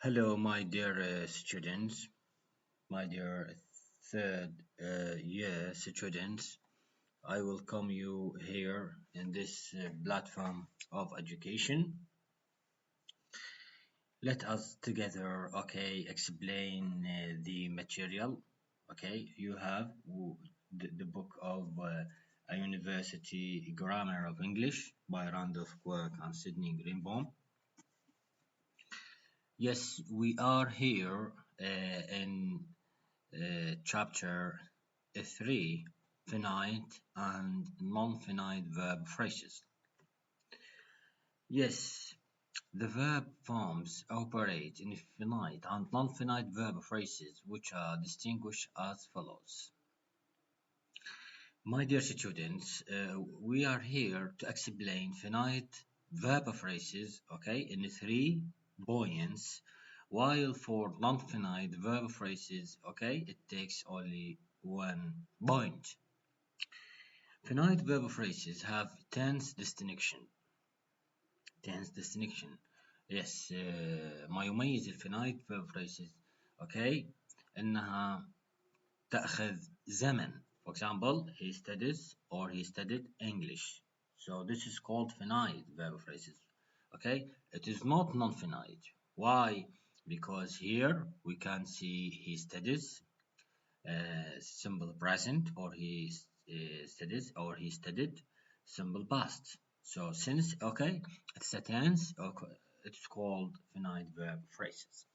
Hello, my dear students, my dear third year students. I welcome you here in this platform of education. Let us together, explain the material. You have the book of A University Grammar of English by Randolph Quirk and Sidney Greenbaum. Yes, we are here in chapter 3, finite and non-finite verb phrases. Yes, the verb forms operate in finite and non-finite verb phrases, which are distinguished as follows. My dear students, we are here to explain finite verb phrases, in three points, while for non-finite verb phrases, it takes only 1 point. Finite verb phrases have tense distinction. Tense distinction. Yes ما يميز الفينايت verb phrases إنها تأخذ زمن. For example, he studies or he studied English. So this is called finite verb phrases. It is not non-finite. Why? Because here we can see he studies, simple present, or he studies or he studied, simple past. So since it's a tense, it's called finite verb phrases.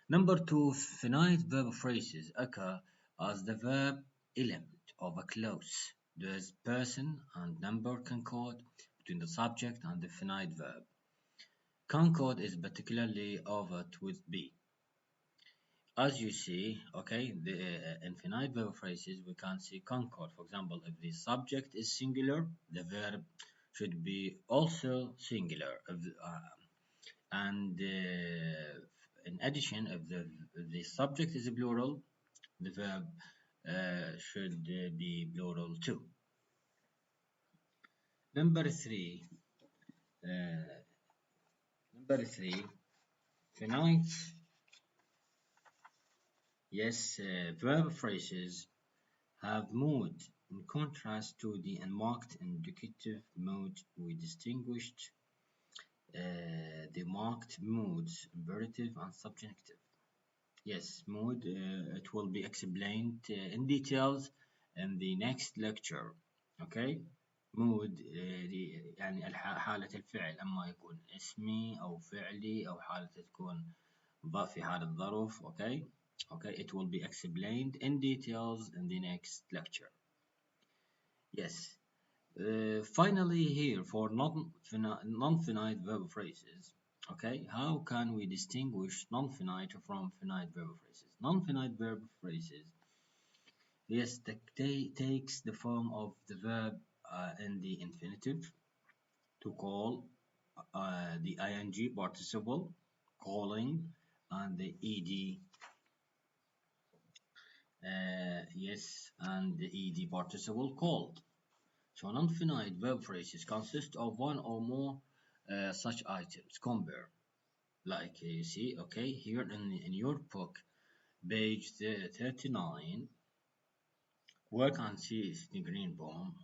Number two, finite verb phrases occur as the verb element of a clause. There's person and number concord between the subject and the finite verb. Concord is particularly overt with be. As you see, the infinite verb phrases, we can see concord. For example, if the subject is singular, the verb should be also singular. And in addition, if the subject is plural, the verb should be plural too. Number three, uh, number three, finite. Yes, verb phrases have mood. In contrast to the unmarked indicative mood, we distinguished the marked moods, imperative and subjunctive. Yes, mood, it will be explained in details in the next lecture. Okay? mood يعني حالة الفعل أما يكون اسمي أو فعلي أو حالة تكون في حالة ظرف. Okay, it will be explained in details in the next lecture. Yes. Finally, here for non-finite verb phrases, how can we distinguish non-finite from finite verb phrases? Non-finite verb phrases, yes, takes the form of the verb in the infinitive to call, the ing participle, calling, and the ed, yes, and the ed participle called. So non-finite verb phrases consist of one or more such items. Compare, like you see, here in your book, page 39, work on see the green bomb.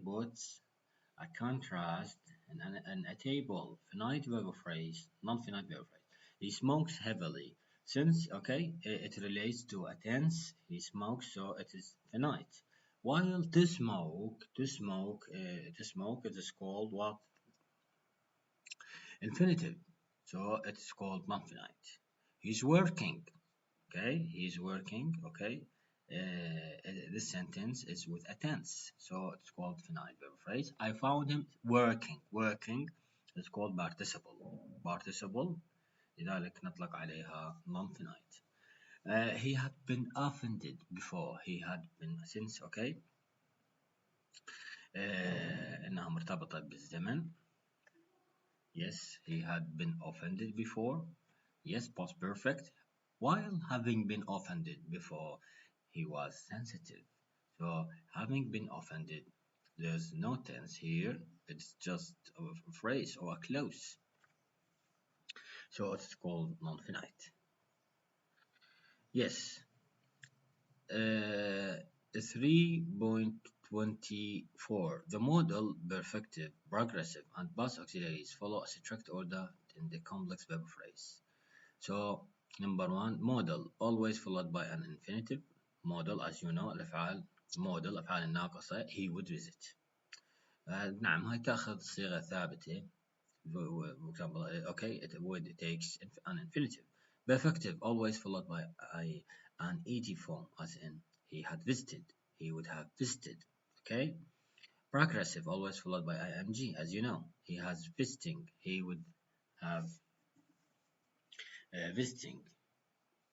Puts a contrast and a table. Finite verb phrase, non-finite verb phrase. He smokes heavily. Since it relates to a tense, he smokes, so it is finite. While to smoke, it is called what? Infinitive. So it's called non-finite. He's working. He's working. This sentence is with a tense, so it's called finite verb phrase. I found him working. Working is called participle. Participle لذلك نطلق عليها non-finite. He had been offended before. He had been since. إنها مرتبطة بالزمن. Yes, he had been offended before. Yes, past perfect. While having been offended before, he was sensitive. So, having been offended, there's no tense here. It's just a phrase or a clause. So it's called non-finite. Yes. 3.24. The modal, perfective, progressive, and past auxiliaries follow a strict order in the complex verb phrase. So, number one, modal, always followed by an infinitive. modal, as you know, الأفعال modal الأفعال الناقصة he would visit. نعم هاي تأخذ صيغة ثابتة. For example, okay, it would takes an infinitive. Perfective, always followed by an ed form, as in he had visited, he would have visited. Okay, progressive, always followed by ing, as you know, he has visiting, he would have visiting.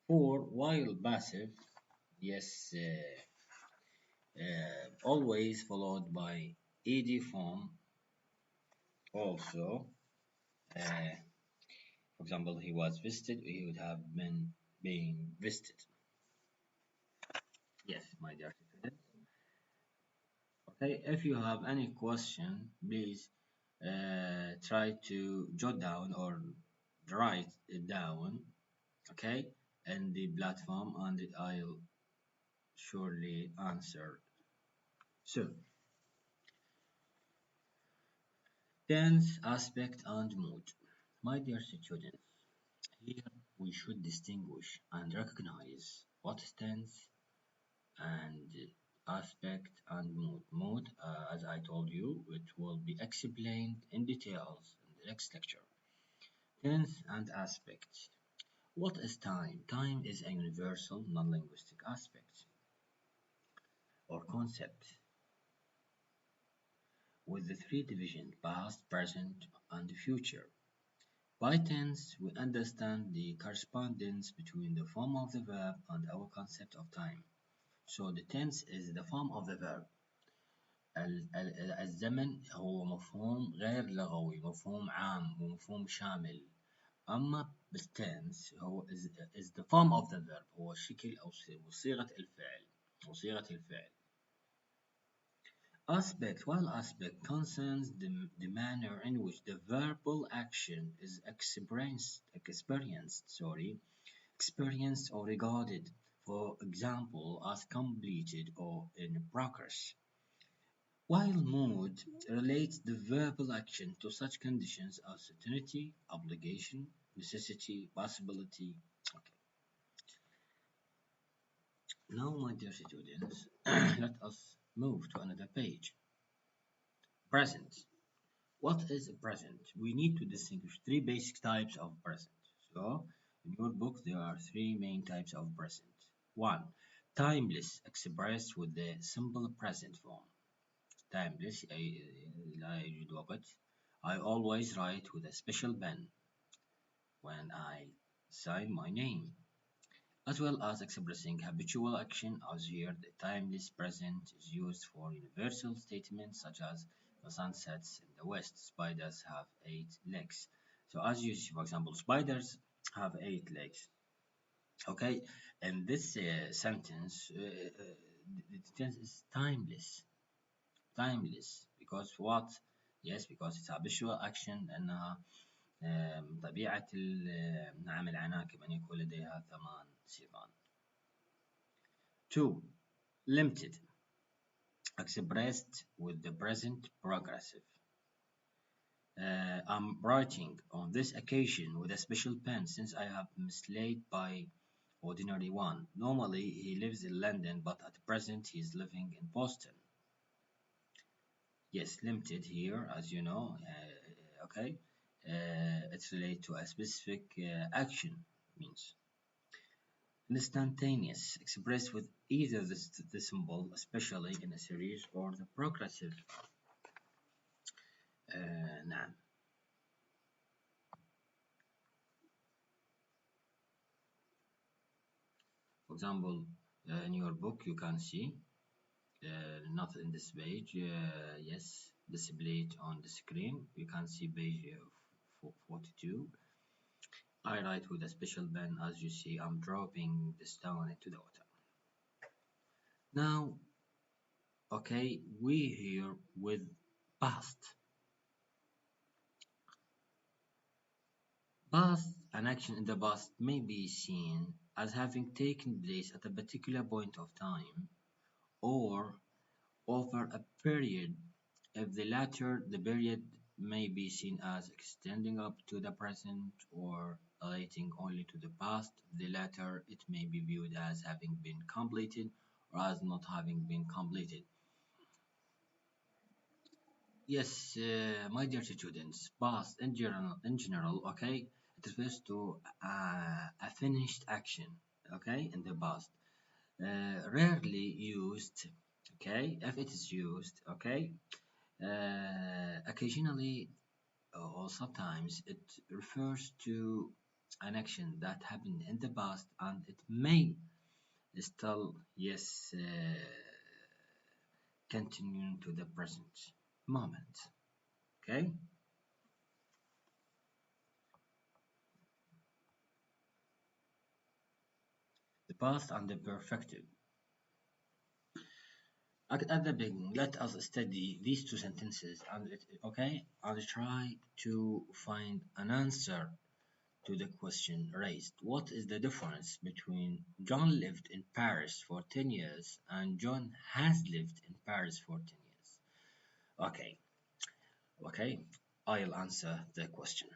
For while passive, yes, always followed by ed form, also. Uh, For example, he was visited, he would have been being visited. Yes, my dear students. Okay, if you have any question, please try to jot down or write it down, okay, in the platform, and I'll surely answer soon. Tense, aspect, and mood. My dear students, here we should distinguish and recognize what is tense and aspect and mood. Mood, as I told you, it will be explained in details in the next lecture. Tense and aspect. What is time? Time is a universal non-linguistic aspect or concept with the three divisions past, present, and future. By tense, we understand the correspondence between the form of the verb and our concept of time. So the tense is the form of the verb. الزمن هو مفهوم غير لغوي، مفهوم عام ومفهوم شامل. أما بالتنس هو is the form of the verb، هو شكل أو صيغة الفعل أو صيغة الفعل. Aspect, while aspect concerns the manner in which the verbal action is experienced or regarded, for example, as completed or in progress. While mood relates the verbal action to such conditions as certainty, obligation, necessity, possibility. Okay. Now, my dear students, let us move to another page. Present. What is a present? We need to distinguish three basic types of present. So, in your book, there are three main types of present. One, timeless, expressed with the simple present form. Timeless لا يوجد وقت. I always write with a special pen when I sign my name, as well as expressing habitual action, as here the timeless present is used for universal statements such as the sun sets in the west, spiders have 8 legs. So as you see, for example, spiders have 8 legs. Okay, and this sentence, the tense is timeless. Timeless because what? Yes, because it's habitual action لأنها طبيعة نعم العناكب أن يكون لديها 8 سيقان. 2. Limited, expressed with the present progressive. I'm writing on this occasion with a special pen since I have mislaid by ordinary one. Normally he lives in London, but at present he is living in Boston. Yes, limited here, as you know, okay, it's related to a specific action, means. Instantaneous, expressed with either the symbol, especially in a series, or the progressive noun. For example, in your book you can see, not in this page, yes, displayed on the screen, you can see page 42. I write with a special pen, as you see, I'm dropping the stone into the water. Now, okay, we here with past. Past an action in the past may be seen as having taken place at a particular point of time or over a period. If the latter, the period may be seen as extending up to the present or relating only to the past. If the latter, it may be viewed as having been completed or as not having been completed. Yes, my dear students, past in general, okay, it refers to a finished action, okay, in the past. Rarely used, okay, if it is used, okay, occasionally or sometimes it refers to an action that happened in the past and it may still, yes, continue to the present moment, okay. The past and the perfective. At the beginning, let us study these two sentences and okay, I'll try to find an answer to the question raised. What is the difference between John lived in Paris for 10 years and John has lived in Paris for 10 years? Okay, okay, I'll answer the question.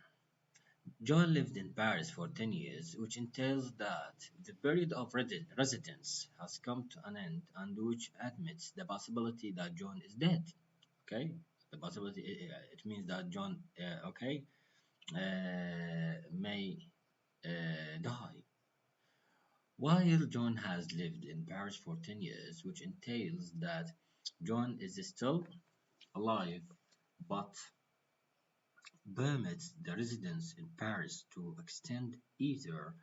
John lived in Paris for 10 years, which entails that the period of residence has come to an end and which admits the possibility that John is dead. Okay? The possibility, it means that John, okay, may die. While John has lived in Paris for 10 years, which entails that John is still alive but permits the residence in Paris to extend either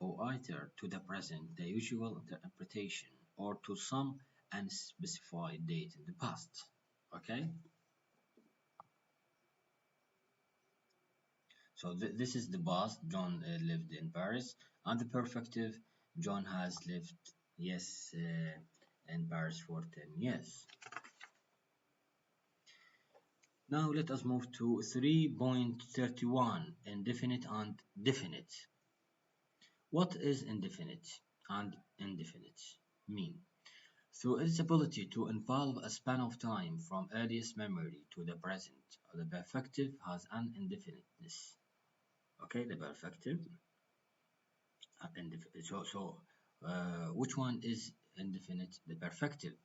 to the present, the usual interpretation, or to some unspecified date in the past. Okay? So this is the past. John lived in Paris, and the perfective. John has lived, yes, in Paris for 10 years. Now let us move to 3.31, indefinite and definite. What is indefinite and indefinite mean? Through its ability to involve a span of time from earliest memory to the present, the perfective has an indefiniteness. Okay, the perfective. Which one is indefinite? The perfective,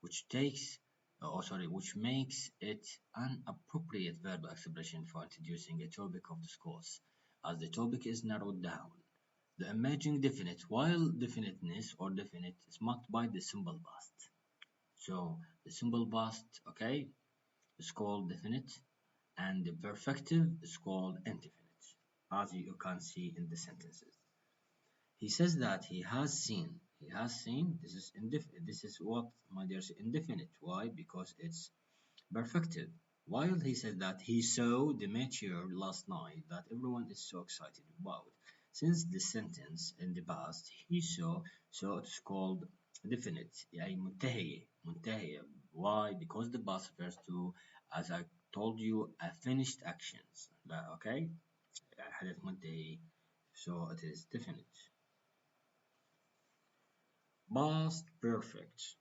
which takes, which makes it an appropriate verbal expression for introducing a topic of discourse, as the topic is narrowed down. The emerging definite, while definiteness or definite is marked by the simple past. So the simple past, okay, is called definite, and the perfective is called indefinite, as you can see in the sentences. He says that he has seen. He has seen. This is indefinite. This is what my dear is indefinite. Why? Because it's perfective. While he says that he saw the meteor last night that everyone is so excited about. Since the sentence in the past he saw, so it's called definite. يعني منتهية. Why? Because the past refers to, as I told you, a finished actions. Okay? حدث منتهي. So it is definite. Past perfect.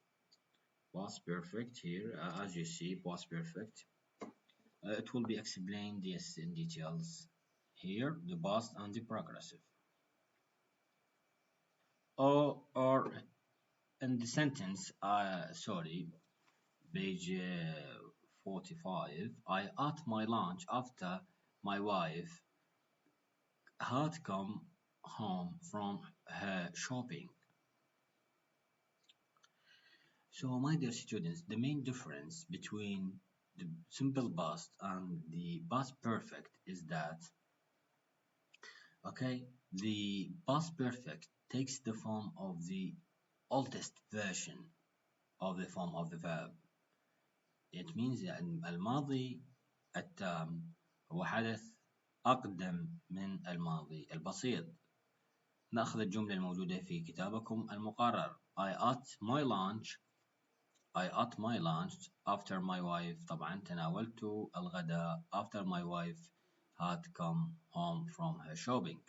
Past perfect here, as you see, past perfect. It will be explained, yes, in details here, the past and the progressive. Or in the sentence, sorry, page 45, I ate my lunch after my wife had come home from her shopping. So, my dear students, the main difference between the simple past and the past perfect is that, okay, the past perfect takes the form of the oldest version of the form of the verb. It means أن الماضي التام هو حدث أقدم من الماضي البسيط. نأخذ الجملة الموجودة في كتابكم المقرر. I ate my lunch after my wife. طبعا تناولت الغداء after my wife had come home from her shopping.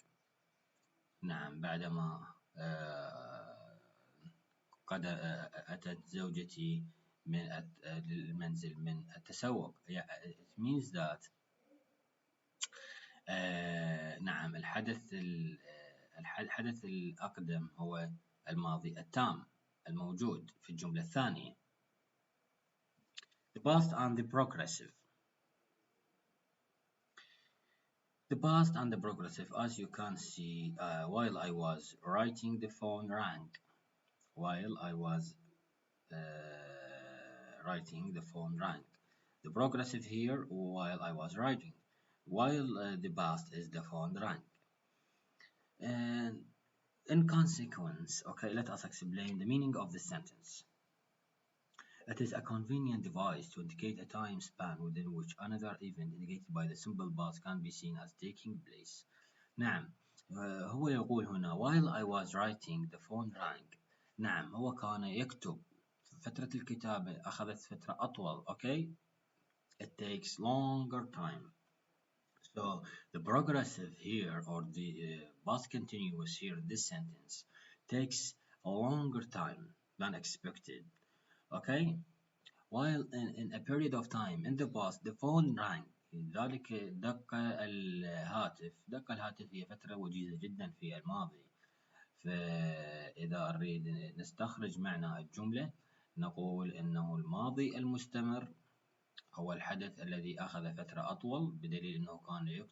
نعم بعدما قد أتت زوجتي من المنزل من التسوق. It means that نعم الحدث الأقدم هو الماضي التام الموجود في الجملة الثانية. The past and the progressive. The past and the progressive, as you can see, while I was writing, the phone rang. While I was writing, the phone rang. The progressive here, while I was writing. While the past is the phone rang. And in consequence, okay, let us explain the meaning of the sentence. It is a convenient device to indicate a time span within which another event indicated by the simple past can be seen as taking place. نعم هو يقول هنا while I was writing the phone rang. نعم هو كان يكتب. فترة الكتابة أخذت فترة أطول. Okay, it takes longer time. So the progressive here or the past continuous here in this sentence takes a longer time than expected. Okay, while in a period of time in the past the phone rang. ذلك دق الهاتف هي فترة وجيزة جدا في الماضي. فإذا نريد نستخرج معنى الجملة نقول إنه الماضي المستمر هو الحدث الذي أخذ فترة أطول بدليل أنه كان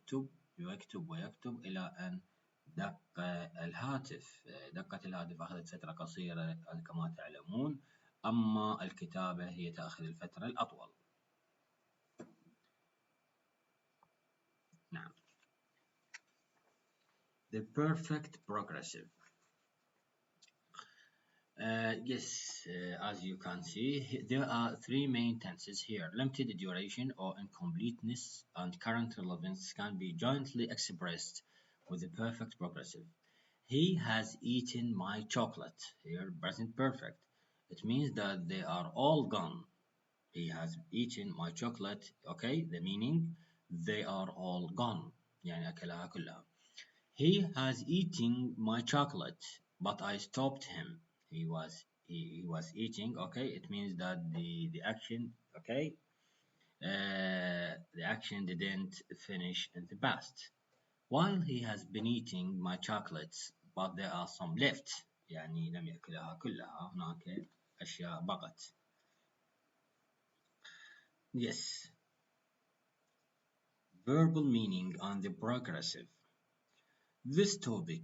يكتب إلى أن دق الهاتف. دقة الهاتف أخذت فترة قصيرة كما تعلمون، أما الكتابة هي تأخذ الفترة الأطول. نعم. The perfect progressive. Yes, as you can see, there are three main tenses here. Limited duration or incompleteness and current relevance can be jointly expressed with the perfect progressive. He has eaten my chocolate. Here, present perfect. It means that they are all gone. He has eaten my chocolate. Okay, the meaning, they are all gone. يعني أكلها كلها. He has eaten my chocolate, but I stopped him. He was eating. Okay, it means that the action. Okay, the action didn't finish in the past. While he has been eating my chocolates, but there are some left. يعني لم يأكلها كلها. هناك أشياء بقت. Yes. Verbal meaning and the progressive. This topic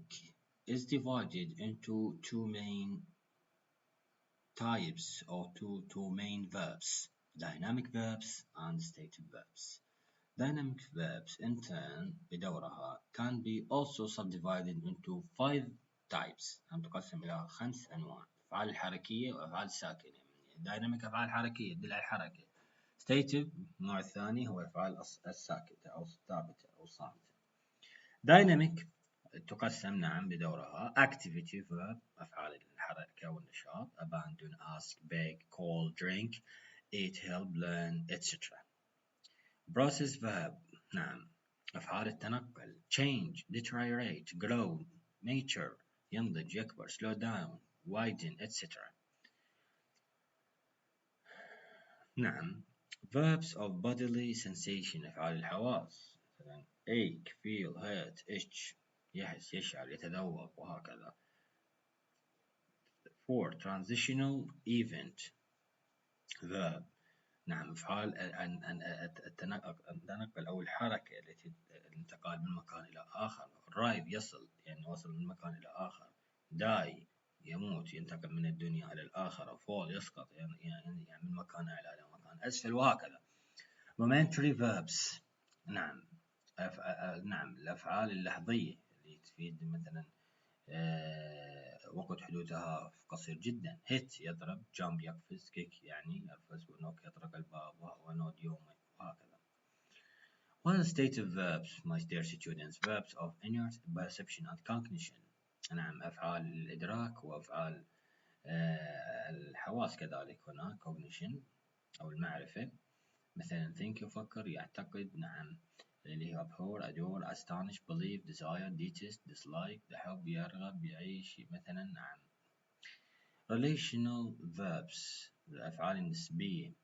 is divided into two main types or two main verbs, dynamic verbs and static verbs. Dynamic verbs in turn بدورها can be also subdivided into 5 types. تقسم إلى 5 أنواع. أفعال الحركية وأفعال الساكنة. dynamic أفعال حركية تدل على الحركة. stative النوع الثاني هو أفعال الساكتة أو الثابتة أو الصامتة. dynamic تقسم نعم بدورها activity verb أفعال الحركة والنشاط abandon, ask, beg, call, drink, eat, help, learn, etc. process verb نعم أفعال التنقل change, deteriorate, grow, mature ينضج يكبر slow down, widen, etc. نعم verbs of bodily sensation أفعال الحواس مثلا ache, feel, hurt, itch يحس يشعر يتذوق وهكذا. For transitional event verb نعم أفعال التنقل أو الحركة التي الانتقال من مكان إلى آخر. arrive يصل يعني وصل من مكان إلى آخر. die يموت ينتقل من الدنيا إلى الآخرة. fall يسقط يعني من مكان أعلى إلى مكان أسفل وهكذا. momentary verbs نعم نعم الأفعال اللحظية اللي تفيد مثلا وقت حدوثها قصير جدا. hit يضرب jump يقفز kick يعني يقفز ونوك يطرق الباب ونود يومه وهكذا. While stative verbs my dear students verbs of inner perception and cognition نعم أفعال الإدراك وأفعال الحواس كذلك هنا cognition أو المعرفة مثلا think يفكر يعتقد نعم اللي هي abhor, adore, astonish, believe, desire, detest, dislike. يحب, يرغب, يعيش مثلا. نعم. relational verbs الأفعال النسبية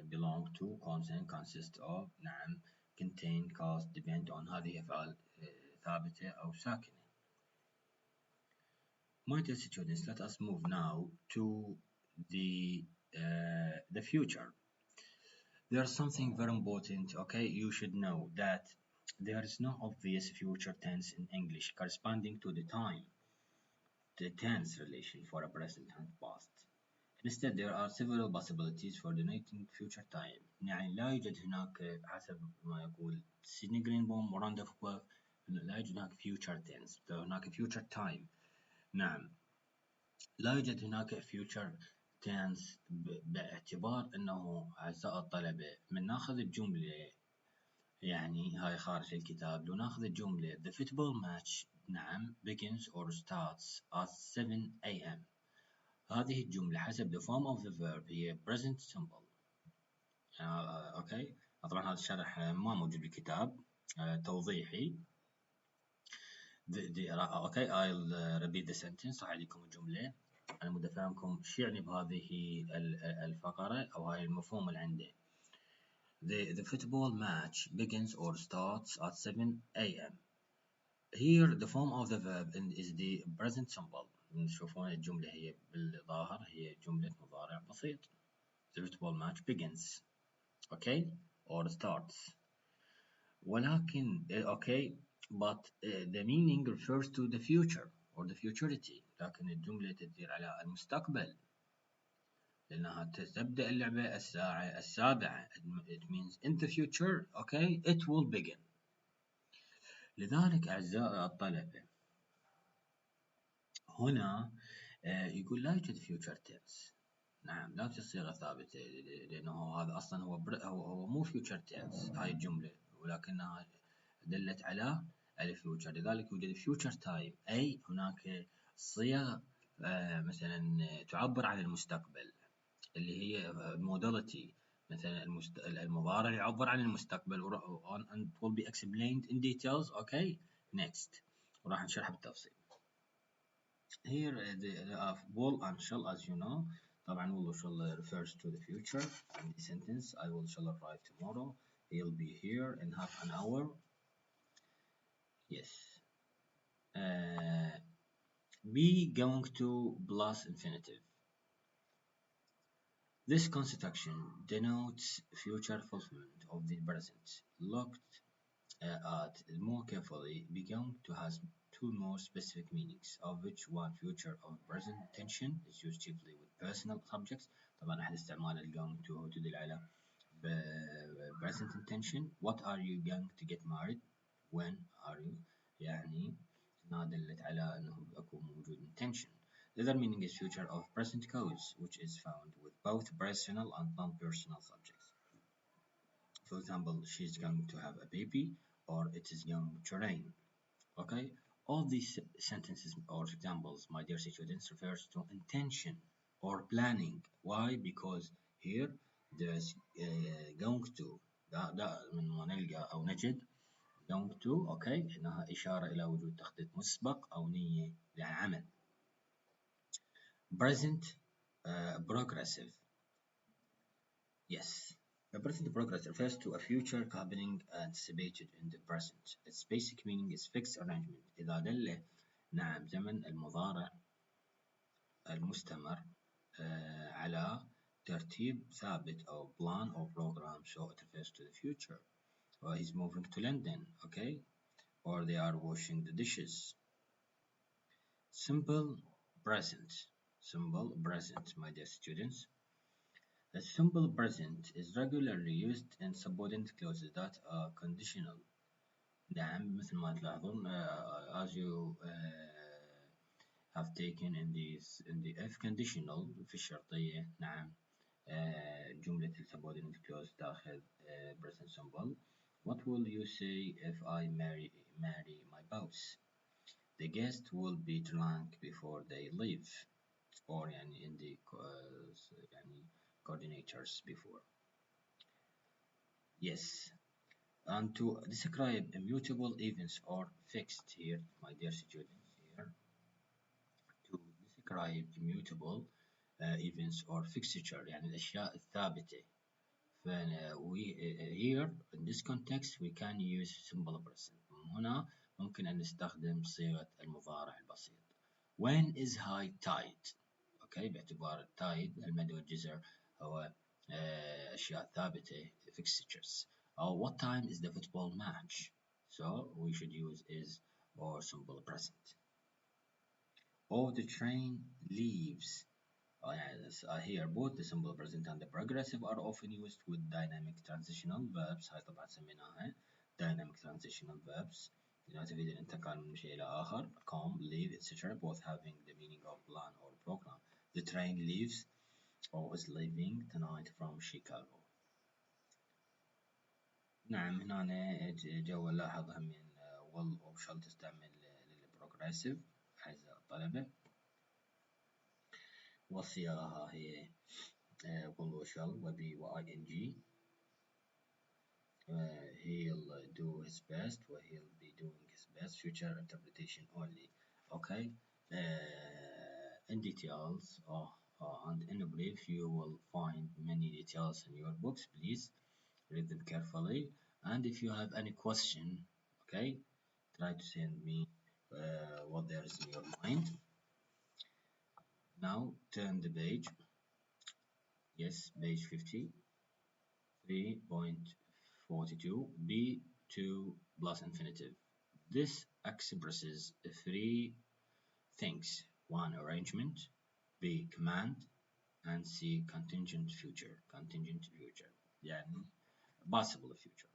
belong to, consonant, consist of. نعم. contain, cause, depend on. هذه أفعال ثابتة أو ساكنة. My dear students, let us move now to the future. There's something very important, okay? You should know that there is no obvious future tense in English corresponding to the tense relation for a present and past. Instead, there are several possibilities for denoting future time. يعني لا يوجد هناك حسب ما يقول سيدني جرينبوم وراندولف كويف لا يوجد هناك future tense، هناك future time. نعم. لا يوجد هناك future tense باعتبار أنه أعزائي الطلبة من ناخذ الجملة، يعني هاي خارج الكتاب، لو ناخذ الجملة the football match نعم begins or starts at 7 a.m. هذه الجملة حسب the form of the verb هي present simple. أوكي. طبعا هذا الشرح ما موجود بالكتاب، توضيحي. أوكي I'll repeat the sentence. راح أعيدكم الجملة. أنا مود أفهمكم شو يعني بهذه الفقرة أو هاي المفهوم اللي عندي. The football match begins or starts at 7 a.m. Here the form of the verb is the present simple. تشوفون الجملة هي بالظاهر هي جملة مضارع بسيط. The football match begins, okay, or starts. ولكن okay, but the meaning refers to the future or the futurity. لكن الجملة تدير على المستقبل لأنها تبدأ اللعبة الساعة 7. It means in the future, okay, it will begin. لذلك أعزائي الطلبة هنا يقول لا يوجد future tense. نعم لا توجد صيغة ثابتة لأنه هذا أصلا هو مو future tense هاي الجملة، ولكنها دلت على الفيوتشر. لذلك يوجد future time أي هناك صيغ مثلا تعبر عن المستقبل اللي هي modality. مثلا المضارع يعبر عن المستقبل and will be explained in details. Okay, next وراح نشرحها بالتفصيل. Here the will and shall, as you know. طبعا will shall refers to the future in the sentence. I will shall arrive tomorrow. He'll be here in half an hour. Yes. Be going to plus infinitive. This construction denotes future fulfillment of the present. Looked at more carefully, begun to has two more specific meanings, of which one future of present tension is used chiefly with personal subjects. طبعا أحد استعمال going to تدل على present intention. What are you going to get married? When are you؟ يعني ما دلت على أنه أكو موجود intention. The other meaning is future of present cause, which is found with both personal and non-personal subjects. For example, she's going to have a baby, or it is going to rain. Okay, all these sentences or examples, my dear students, refers to intention or planning. Why? Because here there's going to ده من ما نلقى أو نجد going to okay إنها إشارة إلى وجود تخطيط مسبق أو نية لعمل. Present progressive. Yes. The present progress refers to a future happening anticipated in the present. Its basic meaning is fixed arrangement. إذا دل نعم زمن المضارع المستمر على ترتيب ثابت أو plan or program, so it refers to the future. Or he's moving to London, okay? Or they are washing the dishes. Simple present. Simple present, my dear students. The simple present is regularly used in subordinate clauses that are conditional. نعم مثل ما تلاحظون as you have taken in the if conditional في الشرطية. نعم جملة subordinate clause داخل present simple. What will you say if I marry my boss? The guest will be drunk before they leave. Or يعني in the يعني coordinators before. Yes. And to describe immutable events or fixed here, my dear students, here to describe immutable events or fixture يعني الأشياء الثابتة. here in this context we can use simple present. هنا ممكن أن نستخدم صيغة المضارع البسيط. When is high tide? Okay, باعتبار tide المد والجزر هو أشياء ثابتة fixtures. Or what time is the football match? So we should use is or simple present. Oh, the train leaves. Yes, here both the simple present and the progressive are often used with dynamic transitional verbs. هاي طبعا سميناها dynamic transitional verbs. لأنها تفيد الانتقال من شيء إلى آخر. Come, leave, etc. Both having the meaning of plan or program. The train leaves or is leaving tonight from Chicago. نعم هنا جو لاحظ من will أو shall تستعمل للبروجريسيف أعزائي الطلبة. والصيغة هي will و shall و be و ing. He'll do his best or he'll be doing his best. Future interpretation only. Okay. In details and in a brief, you will find many details in your books. Please read them carefully. And if you have any question, okay, try to send me what there is in your mind. Now turn the page. Yes, page 50. 3.42 B2 plus infinitive. This expresses three things. One, arrangement. B, command. And C, contingent future. Contingent future. يعني possible future.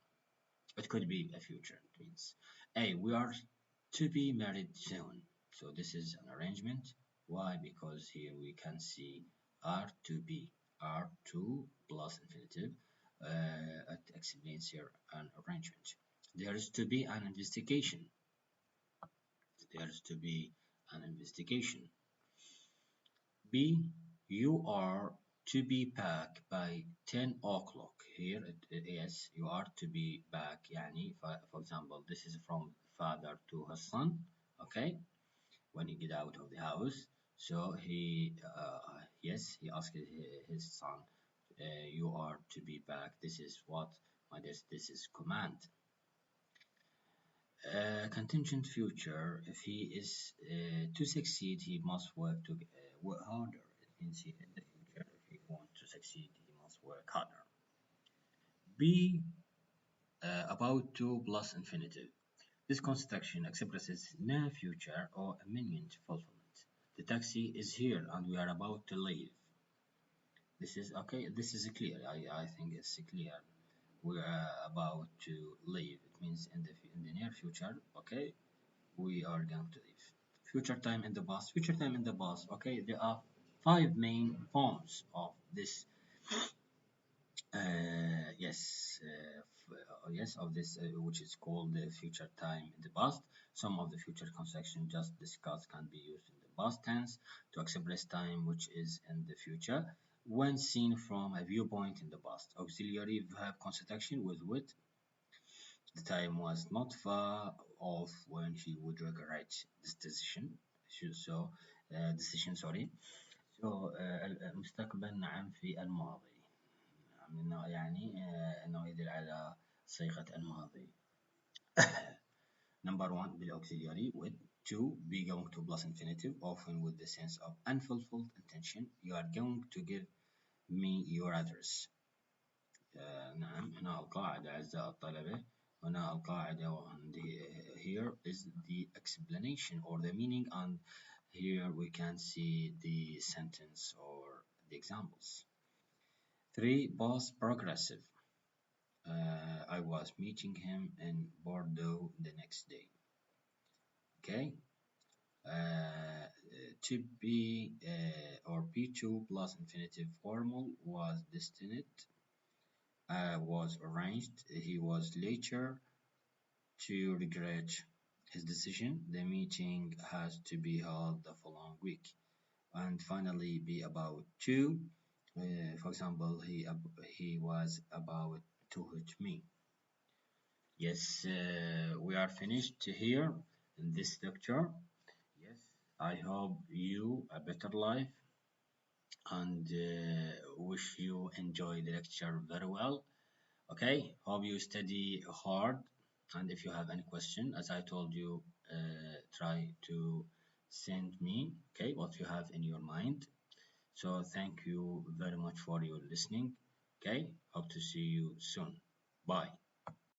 It could be a future. It means A, we are to be married soon. So this is an arrangement. Why? Because here we can see are to be. R2 plus infinitive. It explains here an arrangement. There is to be an investigation. There is to be an investigation. B, you are to be back by 10 o'clock. Here it is, you are to be back. يعني, for example, this is from father to his son. Okay, when he get out of the house. So yes, he asked his son, you are to be back. This is what, this is command. Contingent future, if he is to succeed, he must work harder. It means in the future, if he wants to succeed, he must work harder. B, about to plus infinitive. This construction expresses near future or imminent fulfillment. The taxi is here and we are about to leave. This is okay. This is clear. I think it's clear. We are about to leave. It means in the near future. Okay, we are going to leave. Future time in the past. Future time in the past. Okay, there are five main forms of this. Yes, of this, which is called the future time in the past. Some of the future construction just discussed can be used in the past tense to express time which is in the future when seen from a viewpoint in the past. Auxiliary verb construction with which the time was not far off when he would regret this decision. So, decision sorry. So المستقبل نعم في الماضي. يعني أنه يدل على صيغة الماضي. Number one بالauxiliary with. Two, be going to plus infinitive, often with the sense of unfulfilled intention. You are going to give me your address. نعم هنا القاعدة أعزائي الطلبة. هنا القاعدة and here is the explanation or the meaning, and here we can see the sentence or the examples. Three, past progressive. I was meeting him in Bordeaux the next day. Okay. To be or P2 plus infinitive formal was destined, was arranged. He was later to regret his decision. The meeting has to be held the following week. And finally, be about to. For example, he was about to hit me. Yes, we are finished here in this lecture. Yes, I hope you a better life and wish you enjoy the lecture very well. Okay, hope you study hard. And if you have any question, as I told you, try to send me, okay, what you have in your mind. So thank you very much for your listening. Okay, hope to see you soon. Bye.